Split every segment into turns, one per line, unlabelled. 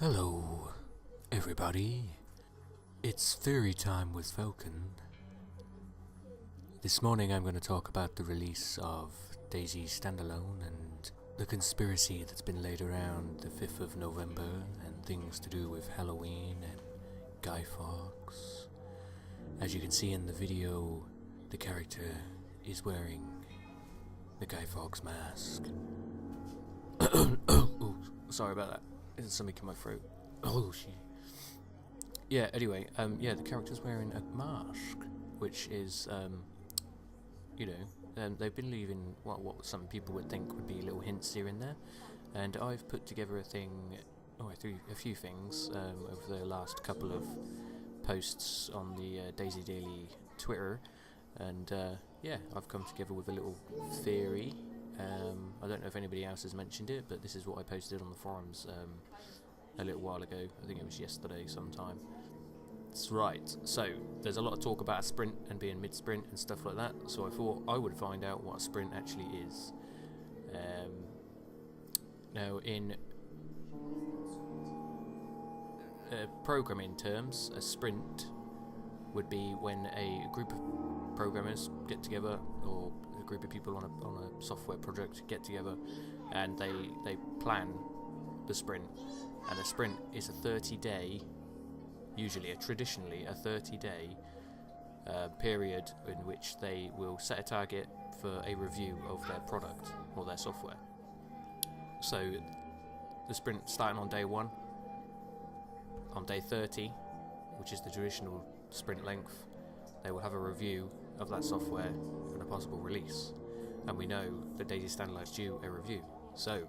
Hello, everybody. It's fairy time with Falcon. This morning I'm going to talk about the release of DayZ Standalone and the conspiracy that's been laid around the 5th of November and things to do with Halloween and Guy Fawkes. As you can see in the video, the character is wearing the Guy Fawkes mask. Oh, sorry about that. There's something in my throat. Oh, shit. Yeah, anyway, the character's wearing a mask, which is, they've been leaving what some people would think would be little hints here and there, and I've put together a few things over the last couple of posts on the DayZ Daily Twitter, and I've come together with a little theory. I don't know if anybody else has mentioned it, but this is what I posted on the forums a little while ago. I think it was yesterday sometime. That's right. So there's a lot of talk about a sprint and being mid-sprint and stuff like that, so I thought I would find out what a sprint actually is. Now, in programming terms, a sprint would be when a group of programmers get together, or a group of people on a software project get together, and they plan the sprint. And a sprint is a 30-day, traditionally a 30-day period in which they will set a target for a review of their product or their software. So the sprint starting on day 1, on day 30, which is the traditional sprint length, they will have a review of that software and a possible release. And we know that DayZ Standalone is due a review. So,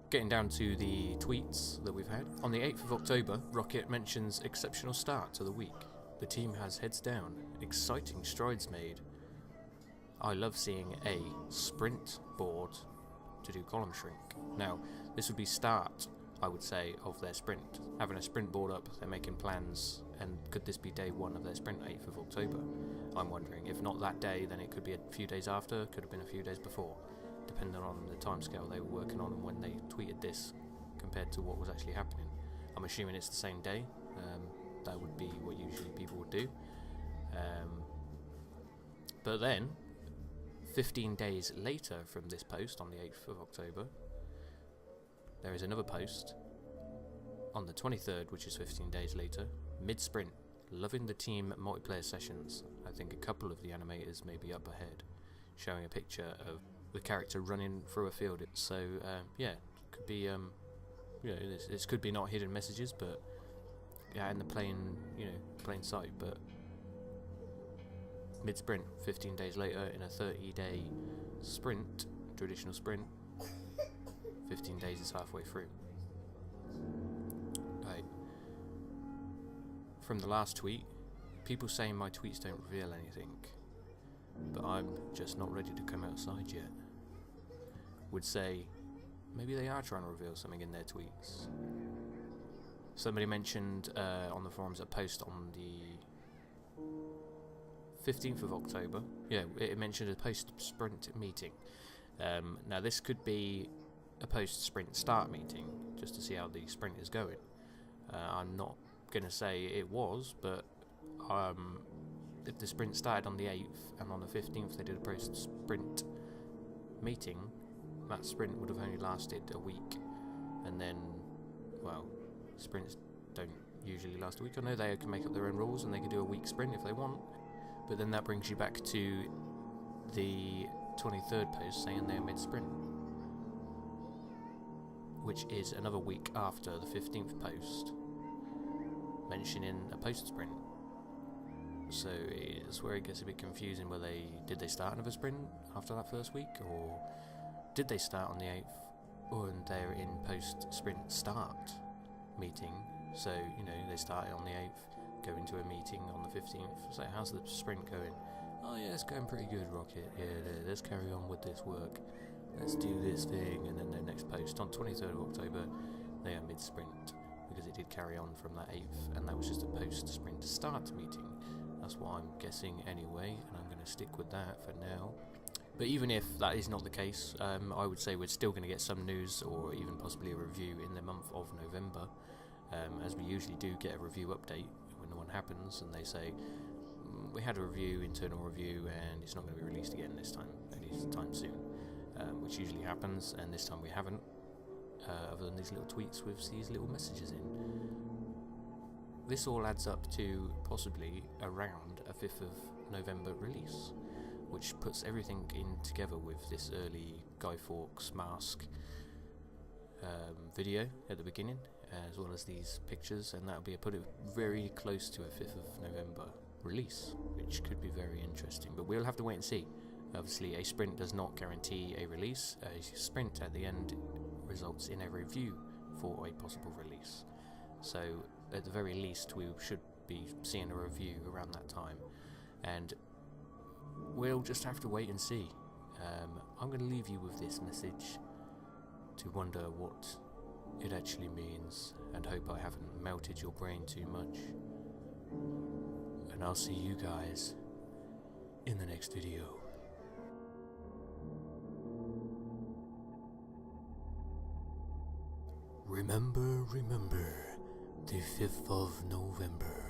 getting down to the tweets that we've had. On the 8th of October, Rocket mentions exceptional start to the week. The team has heads down. Exciting strides made. I love seeing a sprint board to do column shrink. Now, this would be start, I would say, of their sprint. Having a sprint board up, they're making plans, and could this be day 1 of their sprint, 8th of October? I'm wondering. If not that day, then it could be a few days after, could have been a few days before, depending on the timescale they were working on and when they tweeted this compared to what was actually happening. I'm assuming it's the same day. That would be what usually people would do. But then, 15 days later from this post on the 8th of October, there is another post on the 23rd, which is 15 days later. Mid-sprint, loving the team multiplayer sessions. I think a couple of the animators may be up ahead, showing a picture of the character running through a field. So could be this could be not hidden messages, but in the plain sight. But mid-sprint, 15 days later in a 30-day sprint, traditional sprint. 15 days is halfway through. Right. From the last tweet, people saying my tweets don't reveal anything, but I'm just not ready to come outside yet. Would say maybe they are trying to reveal something in their tweets. Somebody mentioned on the forums a post on the 15th of October. Yeah, it mentioned a post-sprint meeting. Now this could be a post-sprint start meeting, just to see how the sprint is going. I'm not going to say it was, but if the sprint started on the 8th and on the 15th they did a post-sprint meeting, that sprint would have only lasted a week. And then, sprints don't usually last a week. I know they can make up their own rules and they can do a week sprint if they want, but then that brings you back to the 23rd post saying they're mid-sprint, which is another week after the 15th post mentioning a post-sprint. So it's where it gets a bit confusing. Did they start another sprint after that first week, or did they start on the 8th and they're in post-sprint start meeting? So they started on the 8th, go into a meeting on the 15th. So how's the sprint going? Oh yeah, it's going pretty good, Rocket. Yeah, let's carry on with this work. Let's do this thing. And then their next post on 23rd of October, they are mid-sprint, because it did carry on from that 8th, and that was just a post-sprint start meeting. That's what I'm guessing anyway, and I'm going to stick with that for now. But even if that is not the case, I would say we're still going to get some news, or even possibly a review in the month of November. as we usually do get a review update when one happens, and they say, we had a review, internal review, and it's not going to be released again this time, anytime soon, which usually happens, and this time we haven't, other than these little tweets with these little messages in. This all adds up to possibly around a 5th of November release, which puts everything in together with this early Guy Fawkes mask video at the beginning, as well as these pictures, and that'll put it very close to a 5th of November release, which could be very interesting, but we'll have to wait and see. Obviously, a sprint does not guarantee a release. A sprint at the end results in a review for a possible release, so at the very least we should be seeing a review around that time, and we'll just have to wait and see. I'm going to leave you with this message to wonder what it actually means, and hope I haven't melted your brain too much. And I'll see you guys in the next video. Remember, the 5th of November.